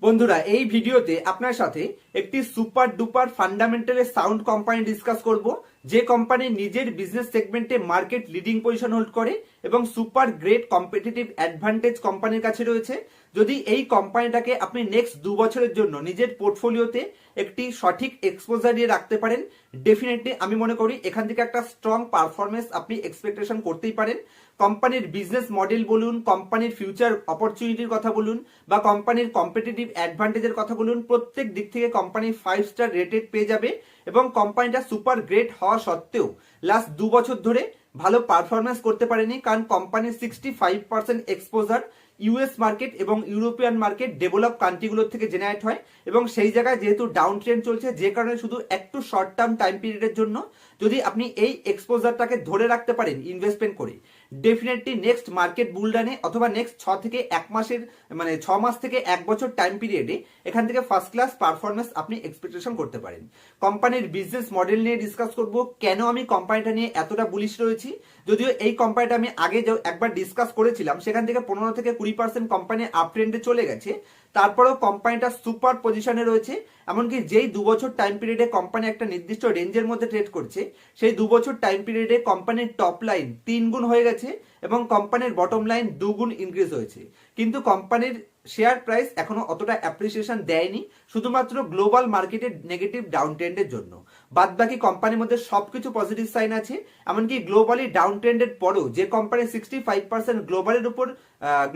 বন্ধুরা এই ভিডিওতে আপনার সাথে একটি সুপার ডুপার ফান্ডামেন্টালের সাউন্ড কোম্পানি ডিসকাস করব, যে কোম্পানি নিজের বিজনেস সেগমেন্টে মার্কেট লিডিং পজিশন হোল্ড করে এবং সুপার গ্রেট কম্পিটিটিভ অ্যাডভান্টেজ কোম্পানির কাছে রয়েছে। যদি এই কোম্পানিটাকে আপনি নেক্সট 2 বছরের জন্য নিজের পোর্টফোলিওতে একটি সঠিক এক্সপোজার দিয়ে রাখতে পারেন, ডেফিনেটলি আমি মনে করি এখান থেকে একটা স্ট্রং পারফরমেন্স আপনি এক্সপেকটেশন করতেই পারেন। কোম্পানির বিজনেস মডেল বলুন, কোম্পানির ফিউচার অপরচুনিটির কথা বলুন বা কোম্পানির কম্পিটিটিভ অ্যাডভান্টেজের কথা বলুন, প্রত্যেক দিক থেকে কোম্পানি 5 স্টার রেটেড পেয়ে যাবে এবং কোম্পানিটা সুপার গ্রেট হওয়া সত্ত্বেও লাস্ট 2 বছর ধরে ভালো পারফরমেন্স করতে পারেনি, কারণ কোম্পানির 65% এক্সপোজার ইউএস মার্কেট এবং ইউরোপিয়ান মার্কেট ডেভেলপ কান্ট্রিগুলোর থেকে জেনারেট হয় এবং সেই জায়গায় যেহেতু ডাউন ট্রেন্ড চলছে, যে কারণে শুধু একটু শর্ট টার্ম টাইম পিরিয়ডের জন্য যদি আপনি এই এক্সপোজারটাকে ধরে রাখতে পারেন ইনভেস্টমেন্ট করে, ডেফিনেটলি নেক্সট মার্কেট বুলডানে অথবা নেক্সট 6 মাস থেকে 1 বছর টাইম পিরিয়ডে এখান থেকে ফার্স্ট ক্লাস পারফরমেন্স আপনি এক্সপেকটেশন করতে পারেন। কোম্পানির বিজনেস মডেল নিয়ে ডিসকাস করব, কেন আমি কোম্পানিটা নিয়ে এতটা বুলিশ রয়েছি। যদিও এই কোম্পানিটা আমি আগে একবার ডিসকাস করেছিলাম, সেখান থেকে 15 থেকে 20% কোম্পানি আপ ট্রেন্ডে চলে গেছে, তারপরেও কোম্পানিটা সুপার পজিশনে রয়েছে। এমনকি যেই 2 বছর টাইম পিরিয়ডে কোম্পানি একটা নির্দিষ্ট রেঞ্জের মধ্যে ট্রেড করছে, সেই 2 বছর টাইম পিরিয়ডে কোম্পানির টপ লাইন 3 গুণ হয়ে গেছে এবং কোম্পানির বটম লাইন 2 গুণ ইনক্রিজ হয়েছে। কিন্তু কোম্পানির শেয়ার প্রাইস এখনো অতটা অ্যাপ্রিসিয়েশন দেয়নি, শুধুমাত্র গ্লোবাল মার্কেটের নেগেটিভ ডাউন ট্রেন্ডের জন্য। বাদ বাকি কোম্পানির মধ্যে সবকিছু পজিটিভ সাইন আছে। এমনকি গ্লোবালি ডাউন ট্রেন্ডের পরেও যে কোম্পানি 65%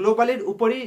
গ্লোবালের উপরই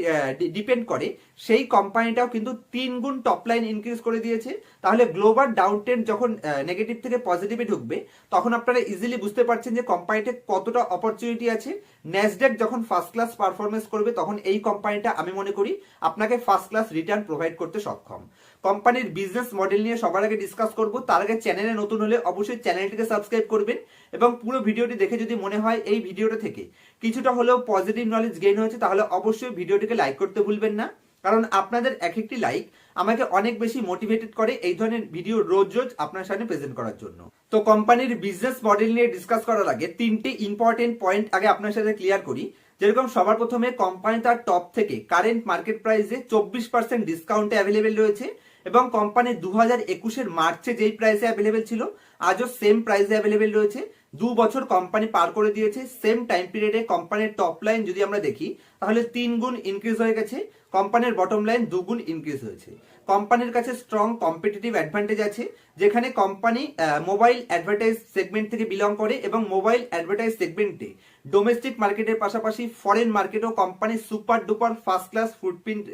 ডিপেন্ড করে, সেই কোম্পানিটাও কিন্তু 3 গুণ টপ লাইন ইনক্রিজ করে দিয়েছে। তাহলে গ্লোবাল ডাউন ট্রেন্ড যখন নেগেটিভ থেকে পজিটিভে ঢুকবে, তখন আপনারা ইজিলি বুঝতে পারছেন যে কোম্পানিতে কতটা অপরচুনিটি আছে। ন্যাসড্যাক যখন ফার্স্ট ক্লাস পারফরমেন্স করবে, তখন এই কোম্পানিটা আমি মনে করি আপনাকে ফার্স্ট ক্লাস রিটার্ন প্রোভাইড করতে সক্ষম। কোম্পানির বিজনেস মডেল নিয়ে সবার আগে ডিসকাস করব, তার আগে চ্যানেলে নতুন হলে অবশ্যই চ্যানেলটিকে সাবস্ক্রাইব করবেন এবং পুরো ভিডিওটি দেখে যদি মনে হয় এই ভিডিওটা থেকে কিছুটা হলেও পজিটিভ নলেজ গেইন হয়েছে, তাহলে অবশ্যই ভিডিওটিকে লাইক করতে ভুলবেন না, কারণ আপনাদের এক একটি লাইক আমাকে অনেক বেশি মোটিভেটেড করে এই ধরনের ভিডিও রোজ রোজ আপনার সামনে প্রেজেন্ট করার জন্য। তো কোম্পানির বিজনেস মডেল নিয়ে ডিসকাস করার আগে 3টে ইম্পর্টেন্ট পয়েন্ট আগে আপনার সাথে ক্লিয়ার করি। যেরকম সবার প্রথমে কোম্পানি তার টপ থেকে কারেন্ট মার্কেট প্রাইসে 24% ডিসকাউন্টে অ্যাভেলেবেল রয়েছে এবং কোম্পানি 2021 মার্চে যেই প্রাইসে অ্যাভেলেবেল ছিল, আজও সেম প্রাইসে অ্যাভেলেবেল রয়েছে। 2 বছর কোম্পানি পার করে দিয়েছে। সেম টাইম পিরিয়ডে কোম্পানির টপ লাইন যদি আমরা দেখি, তাহলে 3 গুণ ইনক্রিজ হয়ে গেছে, কোম্পানির বটম লাইন 2 গুণ ইনক্রিজ হয়েছে। কোম্পানির কাছে স্ট্রং কম্পিটিটিভ অ্যাডভান্টেজ আছে, যেখানে কোম্পানি মোবাইল অ্যাডভার্টাইজ সেগমেন্ট থেকে বিলং করে এবং মোবাইল অ্যাডভার্টাইজ সেগমেন্টে ডোমেস্টিক মার্কেটের পাশাপাশি ফরেন মার্কেটেও company super duper first class footprint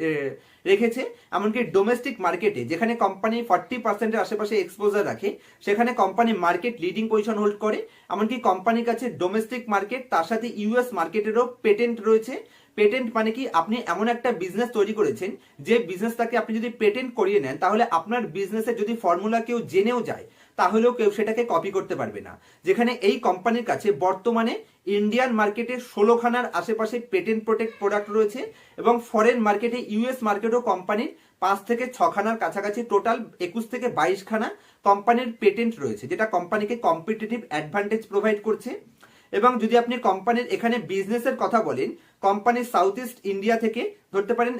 রেখেছে। এমনকি ডোমেস্টিক মার্কেটে যেখানে কোম্পানি 40%-এর আশেপাশে এক্সপোজার রাখে, সেখানে company market leading position hold করে। এমনকি কোম্পানির কাছে ডোমেস্টিক মার্কেট তার সাথে ইউএস মার্কেটেরও পেটেন্ট রয়েছে। পেটেন্ট মানে কি, আপনি এমন একটা বিজনেস তৈরি করেছেন যে বিজনেসটাকে আপনি যদি পেটেন্ট করিয়ে নেন, তাহলে আপনার বিজনেসে যদি ফর্মুলা কেউ জেনেও যায়, তাহলেও কেউ সেটাকে কপি করতে পারবে না। যেখানে এই কোম্পানির কাছে বর্তমানে ইন্ডিয়ান মার্কেটে 16খানার আশেপাশে পেটেন্ট প্রোটেক্ট প্রোডাক্ট রয়েছে এবং ফরেন মার্কেটে ইউএস মার্কেটও কোম্পানির 5 থেকে 6খানার কাছাকাছি, টোটাল 21 থেকে 22খানা কোম্পানির পেটেন্ট রয়েছে, যেটা কোম্পানিকে কম্পিটিটিভ অ্যাডভান্টেজ প্রোভাইড করছে। এবং যদি আপনি কোম্পানির এখানে বিজনেসের কথা বলেন, কোম্পানির সাউথ ইস্ট ইন্ডিয়া থেকে ধরতে পারেন,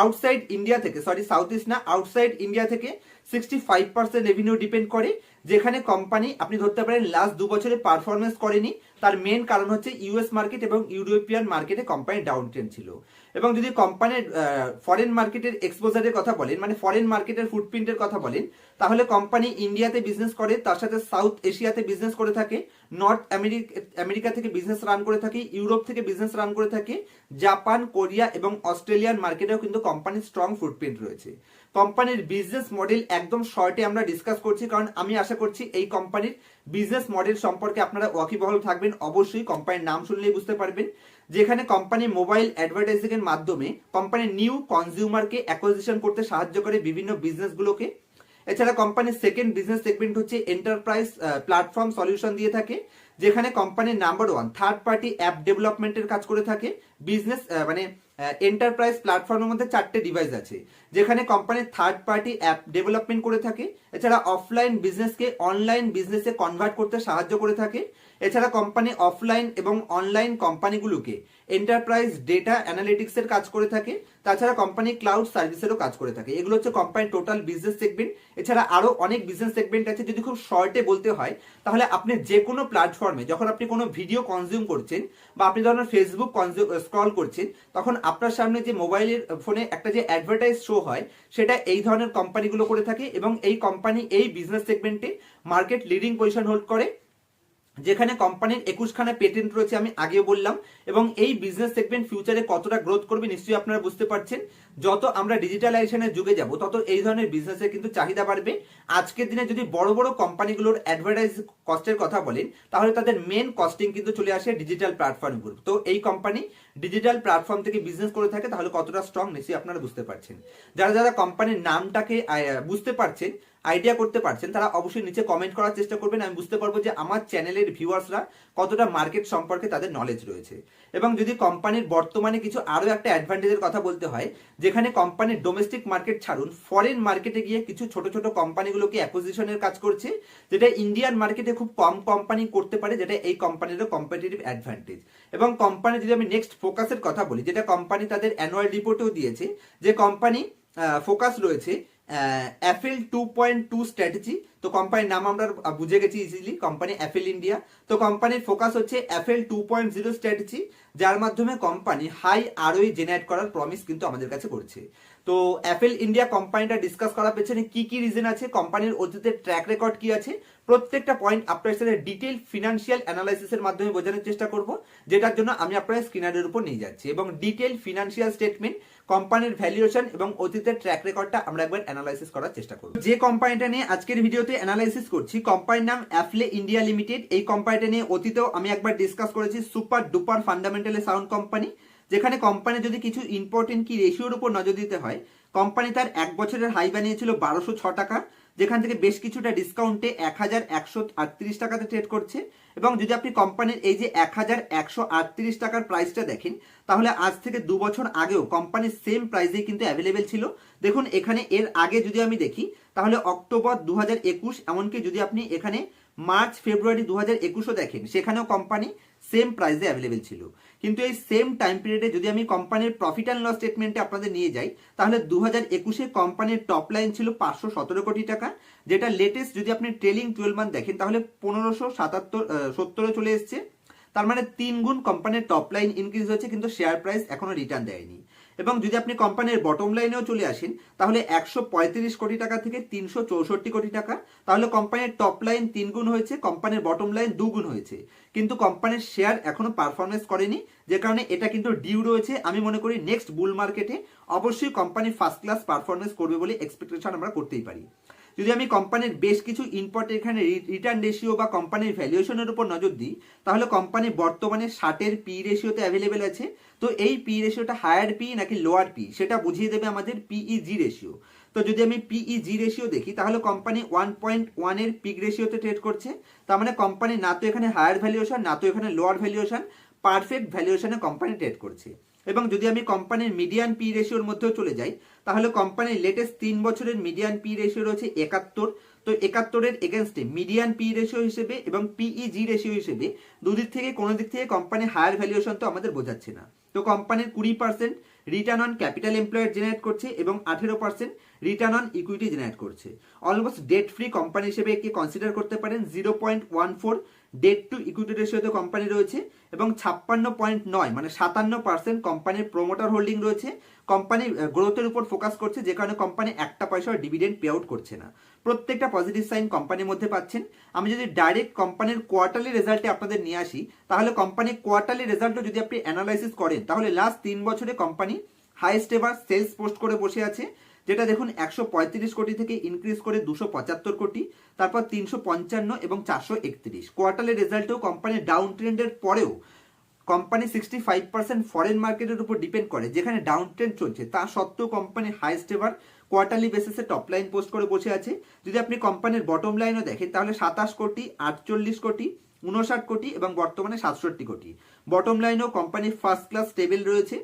আউটসাইড ইন্ডিয়া থেকে, সরি সাউথ ইস্ট না, আউটসাইড ইন্ডিয়া থেকে 65% রেভিনিউ ডিপেন্ড করে। যেখানে কোম্পানি আপনি ধরতে পারেন লাস্ট 2 বছরে পারফরমেন্স করেনি, তার মেন কারণ হচ্ছে ইউএস মার্কেট এবং ইউরোপিয়ান মার্কেটে কোম্পানি ডাউন ট্রেন্ড ছিল। এবং যদি কোম্পানির ফরেন মার্কেটের এক্সপোজারের কথা বলেন, মানে ফরেন মার্কেটের ফুটপ্রিন্টের কথা বলেন, তাহলে কোম্পানি ইন্ডিয়াতে বিজনেস করে, তার সাথে সাউথ এশিয়াতে বিজনেস করে থাকে, নর্থ আমেরিকা থেকে বিজনেস রান করে থাকে, ইউরোপ থেকে বিজনেস রান করে থাকে, জাপান, কোরিয়া এবং অস্ট্রেলিয়ান মার্কেটেও কিন্তু কোম্পানির স্ট্রং ফুটপ্রিন্ট রয়েছে। কোম্পানির বিজনেস মডেল একদম শর্টে আমরা ডিসকাস করছি, কারণ আমি আশা করছি এই কোম্পানির বিজনেস মডেল সম্পর্কে আপনারা ওয়াকিবহাল থাকবেন। অবশ্যই কোম্পানির নাম শুনলেই বুঝতে পারবেন, যেখানে কোম্পানি মোবাইল অ্যাডভার্টাইজিং এর মাধ্যমে কোম্পানি নিউ কনজিউমারকে অ্যাকুইজিশন করতে সাহায্য করে বিভিন্ন বিজনেসগুলোকে। এছাড়া কোম্পানির সেকেন্ড বিজনেস সেগমেন্ট হচ্ছে এন্টারপ্রাইজ প্ল্যাটফর্ম সলিউশন দিয়ে থাকে, যেখানে কোম্পানির নাম্বার 1 থার্ড পার্টি অ্যাপ ডেভেলপমেন্টের কাজ করে থাকে। বিজনেস মানে এন্টারপ্রাইজ প্ল্যাটফর্মের মধ্যে 4টে ডিভাইস আছে, যেখানে company third party app development করে থাকে। এছাড়া অফলাইন বিজনেসকে অনলাইন বিজনেসে কনভার্ট করতে সাহায্য করে থাকে এছাড়া কোম্পানি অফলাইন এবং অনলাইন কোম্পানিগুলোকে এন্টারপ্রাইজ ডেটা অ্যানালিটিক্সের কাজ করে থাকে। তাছাড়া কোম্পানি ক্লাউড সার্ভিসেরও কাজ করে থাকে। এগুলো হচ্ছে কোম্পানির টোটাল বিজনেস সেগমেন্ট। এছাড়া আরো অনেক বিজনেস সেগমেন্ট আছে। যদি খুব শর্টে বলতে হয় তাহলে আপনি যে কোনো প্ল্যাটফর্মে যখন আপনি কোনো ভিডিও কনজিউম করছেন বা আপনি যখন ফেসবুক স্ক্রল করছেন, তখন আপনার সামনে যে মোবাইলের ফোনে একটা যে অ্যাডভার্টাইজ শো হয়, সেটা এই ধরনের কোম্পানিগুলো করে থাকে এবং এই কোম্পানি এই বিজনেস সেগমেন্টে মার্কেট লিডিং পজিশন হোল্ড করে, যেখানে কোম্পানির 21খানা পেটেন্ট রয়েছে, আমি আগেও বললাম। এবং এই বিজনেস সেগমেন্ট ফিউচারে কতটা গ্রোথ করবে নিশ্চয়ই আপনারা বুঝতে পারছেন। যত আমরা ডিজিটালাইজেশনের যুগে যাব তত এই ধরনের বিজনেসের কিন্তু চাহিদা বাড়বে। আজকের দিনে যদি বড় বড় কোম্পানিগুলোর অ্যাডভার্টাইজ কস্টের কথা বলেন, তাহলে তাদের মেন কস্টিং কিন্তু চলে আসে ডিজিটাল প্ল্যাটফর্মগুলো। তো এই কোম্পানি ডিজিটাল প্ল্যাটফর্ম থেকে বিজনেস করে থাকে, তাহলে কতটা স্ট্রং নিশ্চয়ই আপনারা বুঝতে পারছেন। যারা যারা কোম্পানির নামটাকে বুঝতে পারছেন, আইডিয়া করতে পারছেন, তারা অবশ্যই নিচে কমেন্ট করার চেষ্টা করবেন। আমি বুঝতে পারবো যে আমার চ্যানেলের ভিউয়ার্সরা কতটা মার্কেট সম্পর্কে তাদের নলেজ রয়েছে। এবং যদি কোম্পানির বর্তমানে কিছু আরো একটা অ্যাডভান্টেজের কথা বলতে হয়, যেখানে কোম্পানির ডোমেস্টিক মার্কেট ছাড়ুন ফরেন মার্কেটে গিয়ে কিছু ছোট ছোট কোম্পানিগুলোকে অ্যাকুইজিশনের কাজ করছে, যেটা ইন্ডিয়ান মার্কেটে খুব কম কোম্পানি করতে পারে, যেটা এই কোম্পানিরও কম্পিটিটিভ অ্যাডভান্টেজ। এবং কোম্পানি যদি আমি নেক্সট ফোকাসের কথা বলি, যেটা কোম্পানি তাদের অ্যানুয়াল রিপোর্টেও দিয়েছে, যে কোম্পানি ফোকাস রয়েছে অ্যাপেল 2.2 স্ট্র্যাটেজি। তো কোম্পানির নাম আমরা বুঝে গেছি ইজিলি, কোম্পানি অ্যাপেল ইন্ডিয়া। তো কোম্পানির ফোকাস হচ্ছে অ্যাপেল 2.0 স্ট্র্যাটেজি, যার মাধ্যমে কোম্পানি হাই আরওই জেনারেট করার প্রমিস কিন্তু আমাদের কাছে করছে। তো অ্যাপেল ইন্ডিয়া কোম্পানিটা ডিসকাস করার পেছনে কি কি রিজন আছে, কোম্পানির অতীতের ট্র্যাক রেকর্ড কি আছে, প্রত্যেকটা পয়েন্ট আপনার সাথে ডিটেইল ফিনান্সিয়াল অ্যানালাইসিসের মাধ্যমে বোঝানোর চেষ্টা করব, যেটার জন্য আমি আপনার স্ক্রিনারের উপর নিয়ে যাচ্ছি। এবং ডিটেইল ফিনান্সিয়াল স্টেটমেন্ট, কোম্পানির ভ্যালুয়েশন এবং অতীতের ট্র্যাক রেকর্ডটা আমরা একবার অ্যানালাইসিস করার চেষ্টা করব। যে কোম্পানিটা নিয়ে আজকের ভিডিওতে অ্যানালাইসিস করছি, কোম্পানির নাম অ্যাপলে ইন্ডিয়া লিমিটেড। এই কোম্পানিটা নিয়ে অতীতেও আমি একবার ডিসকাস করেছি, super duper fundamentally sound company. যেখানে কোম্পানি যদি কিছু ইম্পর্টেন্ট কি রেশিওর উপর নজর দিতে হয়, কোম্পানি তার 1 বছরের হাই বানিয়েছিল 1206 টাকা, যেখান থেকে বেশ কিছুটা ডিসকাউন্টে 1138 টাকাতে ট্রেড করছে। এবং যদি আপনি কোম্পানির এই যে 1138 টাকার প্রাইসটা দেখেন, তাহলে আজ থেকে 2 বছর আগেও কোম্পানির সেম প্রাইসেই কিন্তু অ্যাভেলেবেল ছিল। দেখুন এখানে এর আগে যদি আমি দেখি, তাহলে অক্টোবর 2021, এমনকি যদি আপনি এখানে মার্চ ফেব্রুয়ারি 2021ও দেখেন, সেখানেও কোম্পানি সেম প্রাইসে অ্যাভেলেবেল ছিল। কিন্তু এই সেম টাইম পিরিয়ডে যদি আমি কোম্পানির প্রফিট অ্যান্ড লস স্টেটমেন্টে আপনাদের নিয়ে যাই, তাহলে 2021-এ কোম্পানির টপ লাইন ছিল 517 কোটি টাকা, যেটা লেটেস্ট যদি আপনি ট্রেলিং 12 মান্থ দেখেন, তাহলে 1570 চলে এসছে। তার মানে 3 গুণ কোম্পানির টপ লাইন ইনক্রিজ হয়েছে, কিন্তু শেয়ার প্রাইস এখনো রিটার্ন দেয়নি। এবং যদি আপনি কোম্পানির বটম লাইনেও চলে আসেন, তাহলে 135 কোটি টাকা থেকে 364 কোটি টাকা, তাহলে কোম্পানির টপ লাইন 3 গুণ হয়েছে, কোম্পানির বটম লাইন 2 গুণ হয়েছে, কিন্তু কোম্পানির শেয়ার এখনো পারফরমেন্স করেনি। যে কারণে এটা কিন্তু ডিউ রয়েছে। আমি মনে করি নেক্সট বুল মার্কেটে অবশ্যই কোম্পানি ফার্স্ট ক্লাস পারফরমেন্স করবে বলে এক্সপেকটেশন আমরা করতেই পারি। যদি আমি কোম্পানির বেশ কিছু ইম্পর্টেন্ট এখানে রিটার্ন রেশিও বা কোম্পানির ভ্যালুয়েশনের উপর নজর দিই, তাহলে কোম্পানি বর্তমানে 60-এর পি রেশিওতে অ্যাভেলেবেল আছে। তো এই পি রেশিওটা হায়ার পি নাকি লোয়ার পি, সেটা বুঝিয়ে দেবে আমাদের পিইজি রেশিও। তো যদি আমি পিইজি রেশিও দেখি, তাহলে কোম্পানি 1.1-এর পিক রেশিওতে ট্রেড করছে। তার মানে কোম্পানি না তো এখানে হায়ার ভ্যালুয়েশন, না তো এখানে লোয়ার ভ্যালুয়েশন, পারফেক্ট ভ্যালুয়েশনে কোম্পানি ট্রেড করছে। এবং যদি আমি কোম্পানির মিডিয়ান পি রেশিওর মধ্যেও চলে যাই, তাহলে কোম্পানির লেটেস্ট 3 বছরের মিডিয়ান পি রেশিও রয়েছে 71। তো 71-এর এগেনস্টে মিডিয়ান পি রেশিও হিসেবে এবং পিইজি রেশিও হিসেবে দুদিক থেকে কোনো দিক থেকে কোম্পানি হায়ার ভ্যালুয়েশন তো আমাদের বোঝাচ্ছে না। তো কোম্পানির 20% return on capital employed generate করছে এবং 18% রিটার্ন অন ইকুইটি জেনারেট করছে। অলমোস্ট ডেট ফ্রি কোম্পানি হিসেবে একে কনসিডার করতে পারেন। 0.14 ডেট টু ইকুইটি রেশিওতে কোম্পানি রয়েছে এবং 56.9 মানে 57% কোম্পানির প্রমোটার হোল্ডিং রয়েছে। কোম্পানি গ্রোথের উপর ফোকাস করছে, যে কারণে কোম্পানি একটা পয়সাও ডিভিডেন্ড পে আউট করছে না। প্রত্যেকটা পজিটিভ সাইন কোম্পানির মধ্যে পাচ্ছেন। আমি যদি ডাইরেক্ট কোম্পানির কোয়ার্টারলি রেজাল্টে আপনাদের নিয়ে আসি, তাহলে কোম্পানির কোয়ার্টারলি রেজাল্টও যদি আপনি অ্যানালাইসিস করেন, তাহলে লাস্ট 3 বছরে company highest ever sales post করে বসে আছে, যেটা দেখুন 135 কোটি থেকে ইনক্রিজ করে 275 কোটি, তারপর 355 এবং 431। কোয়ার্টারলি রেজাল্টেও কোম্পানির ডাউন ট্রেন্ডের পরেও কোম্পানি 65% ফরেন মার্কেটের উপর ডিপেন্ড করে, যেখানে ডাউন ট্রেন্ড চলছে, তা সত্ত্বেও কোম্পানি হাইয়েস্ট এভার কোয়ার্টারলি বেসিসে টপ লাইন পোস্ট করে বসে আছে। যদি আপনি কোম্পানির বটম লাইনও দেখেন, তাহলে 27 কোটি, 48 কোটি, 59 কোটি এবং বর্তমানে 67 কোটি। বটম লাইনেও কোম্পানি ফার্স্ট ক্লাস স্টেবল রয়েছে।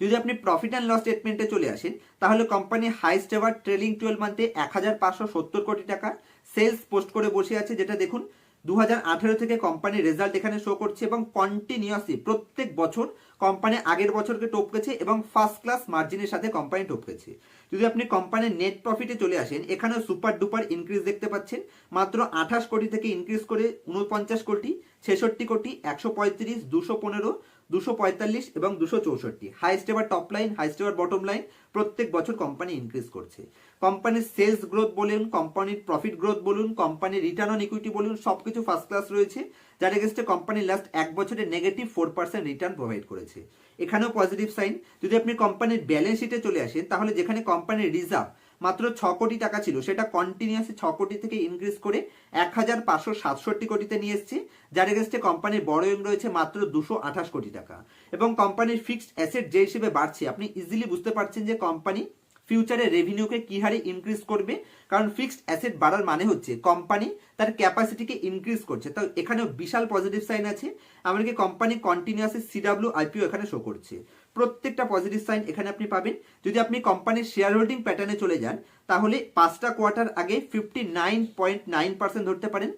যদি আপনি প্রফিট অ্যান্ড লস স্টেটমেন্টে চলে আসেন, তাহলে কোম্পানি হাইয়েস্ট এভার ট্রেলিং 12 মান্থে 1570 কোটি টাকা সেলস পোস্ট করে বসে আছে, যেটা দেখুন 2018 থেকে কোম্পানির রেজাল্ট এখানে শো করছে এবং কন্টিনিউয়াসলি প্রত্যেক বছর কোম্পানি আগের বছরকে টপকেছে এবং ফার্স্ট ক্লাস মার্জিনের সাথে কোম্পানি টপকেছে। যদি আপনি কোম্পানির নেট প্রফিটে চলে আসেন, এখানেও সুপার ডুপার ইনক্রিজ দেখতে পাচ্ছেন। মাত্র 28 কোটি থেকে ইনক্রিজ করে 49 কোটি, 66 কোটি, 135, 215, 245 এবং 264। হাইস্ট এবার টপ লাইন, হাইস্ট এবার বটম লাইন প্রত্যেক বছর কোম্পানি ইনক্রিজ করছে। কোম্পানির সেলস গ্রোথ বলুন, কোম্পানির প্রফিট গ্রোথ বলুন, কোম্পানির রিটার্ন অন ইকুইটি বলুন, সবকিছু ফার্স্ট ক্লাস রয়েছে, যার এগেইনস্টে কোম্পানি লাস্ট এক বছরে নেগেটিভ 4% রিটার্ন প্রোভাইড করেছে। এখানেও পজিটিভ সাইন। যদি আপনি কোম্পানির ব্যালেন্স শিটে চলে আসেন, তাহলে যেখানে কোম্পানির রিজার্ভ মাত্র 6 কোটি টাকা ছিল, সেটা কন্টিনিউয়াসলি 6 কোটি থেকে ইনক্রিজ করে 1567 কোটিতে নিয়ে এসছে, যার এগেইনস্টে কোম্পানির বড়োয়িং রয়েছে মাত্র 228 কোটি টাকা। এবং কোম্পানির ফিক্সড অ্যাসেট যে হিসেবে বাড়ছে, আপনি ইজিলি বুঝতে পারছেন যে কোম্পানি ফিউচারে রেভিনিউকে কি হারে ইনক্রিজ করবে, কারণ ফিক্সড অ্যাসেট বাড়ার মানে হচ্ছে কোম্পানি তার ক্যাপাসিটিকে ইনক্রিজ করছে। তো এখানেও বিশাল পজিটিভ সাইন আছে। এমনকি কোম্পানি কন্টিনিউয়াসলি সিডাব্লিউ আইপিও এখানে শো করছে। প্রত্যেকটা পজিটিভ সাইন এখানে আপনি পাবেন। যদি আপনি কোম্পানির শেয়ার হোল্ডিং প্যাটার্নে চলে যান, তাহলে 5টা কোয়ার্টার আগে 59.9% ধরতে পারেন।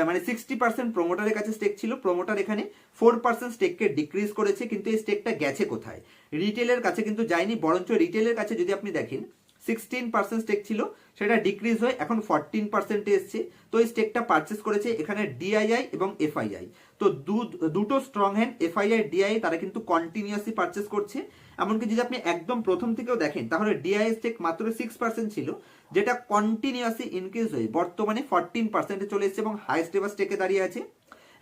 মানে 60% প্রমোটারের কাছে স্টেক ছিল, প্রমোটার এখানে 4% স্টেককে ডিক্রিজ করেছে, কিন্তু এই স্টেকটা গেছে কোথায়? রিটেলের কাছে কিন্তু যায়নি, বরঞ্চ রিটেলের কাছে যদি আপনি দেখেন 16% স্টেক ছিল, সেটা ডিক্রিজ হয়ে এখন 14% এসছে। তো এই স্টেকটা পারচেস করেছে এখানে ডিআইআই এবং এফআইআই। তো দুটো স্ট্রং হ্যান্ড এফআইআই ডিআইআই তারা কিন্তু কন্টিনিউয়াসলি পারচেস করছে। এমনকি যদি আপনি একদম প্রথম থেকেও দেখেন, তাহলে ডিআইআই স্টেক মাত্র 6% ছিল, যেটা কন্টিনিউয়াসলি ইনক্রিজ হয়ে বর্তমানে 14% চলে এসেছে এবং হাইয়েস্ট এভার স্টেকে দাঁড়িয়ে আছে।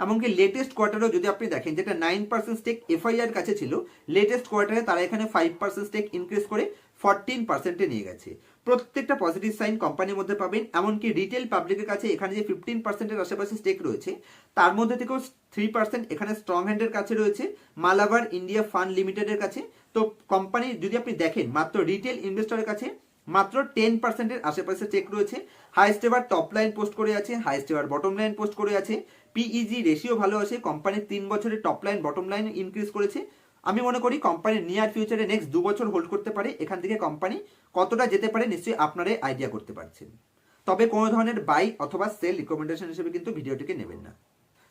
এমনকি লেটেস্ট কোয়ার্টারেও যদি আপনি দেখেন, যেটা 9% স্টেক এফআইআর কাছে ছিল, লেটেস্ট কোয়ার্টারে তারা এখানে 5% স্টেক ইনক্রিজ করে 14%-এ নিয়ে গেছে। প্রত্যেকটা পজিটিভ সাইন কোম্পানির মধ্যে পাবেন। এমনকি রিটেল পাবলিকের কাছে এখানে যে 15%-এর আশেপাশে স্টেক রয়েছে, তার মধ্যে থেকেও 3% এখানে স্ট্রং হ্যান্ডের কাছে রয়েছে, মালাবার ইন্ডিয়া ফান্ড লিমিটেডের কাছে। তো কোম্পানি যদি আপনি দেখেন, মাত্র রিটেল ইনভেস্টরের কাছে মাত্র 10%-এর আশেপাশে চেক রয়েছে। হাইস্ট এবার টপ লাইন পোস্ট করে আছে, হাইস্ট এবার বটম লাইন পোস্ট করে আছে। পিইজি রেশিও ভালো আছে, কোম্পানির 3 বছরে top line bottom line increase করেছে। আমি মনে করি কোম্পানির নিয়ার ফিউচারে নেক্সট 2 বছর হোল্ড করতে পারে। এখান থেকে কোম্পানি কতটা যেতে পারে নিশ্চয়ই আপনারাই আইডিয়া করতে পারছেন। তবে কোনো ধরনের বাই অথবা সেল রিকমেন্ডেশন হিসেবে কিন্তু ভিডিওটিকে নেবেন না।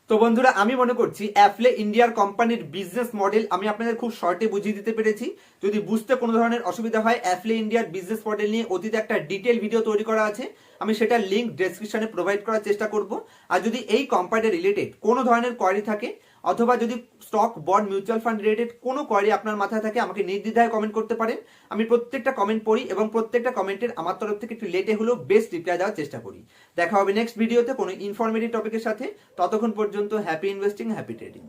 তো বন্ধুরা, আমি মনে করছি অ্যাফলে ইন্ডিয়ার কোম্পানির বিজনেস মডেল আমি আপনাদের খুব শর্টে বুঝিয়ে দিতে পেরেছি। যদি বুঝতে কোনো ধরনের অসুবিধা হয়, অ্যাফলে ইন্ডিয়ার বিজনেস মডেল নিয়ে অতীতে একটা ডিটেল ভিডিও তৈরি করা আছে, আমি সেটার লিঙ্ক ডেসক্রিপশনে প্রোভাইড করার চেষ্টা করব। আর যদি এই কোম্পানির রিলেটেড কোনো ধরনের কোয়ারি থাকে, অথবা যদি stock bond mutual fund related কোনো কোয়ারি আপনার মাথায় থাকে, আমাকে নির্দ্বিধায় কমেন্ট করতে পারেন। আমি প্রত্যেকটা কমেন্ট পড়ি এবং প্রত্যেকটা কমেন্টের আমার তরফ থেকে একটু লেটে হলেও বেস্ট রিপ্লাই দেওয়ার চেষ্টা করি। দেখা হবে নেক্সট ভিডিওতে কোনো ইনফরমেটিভ টপিকের সাথে। ততক্ষণ পর্যন্ত হ্যাপি ইনভেস্টিং, হ্যাপি ট্রেডিং।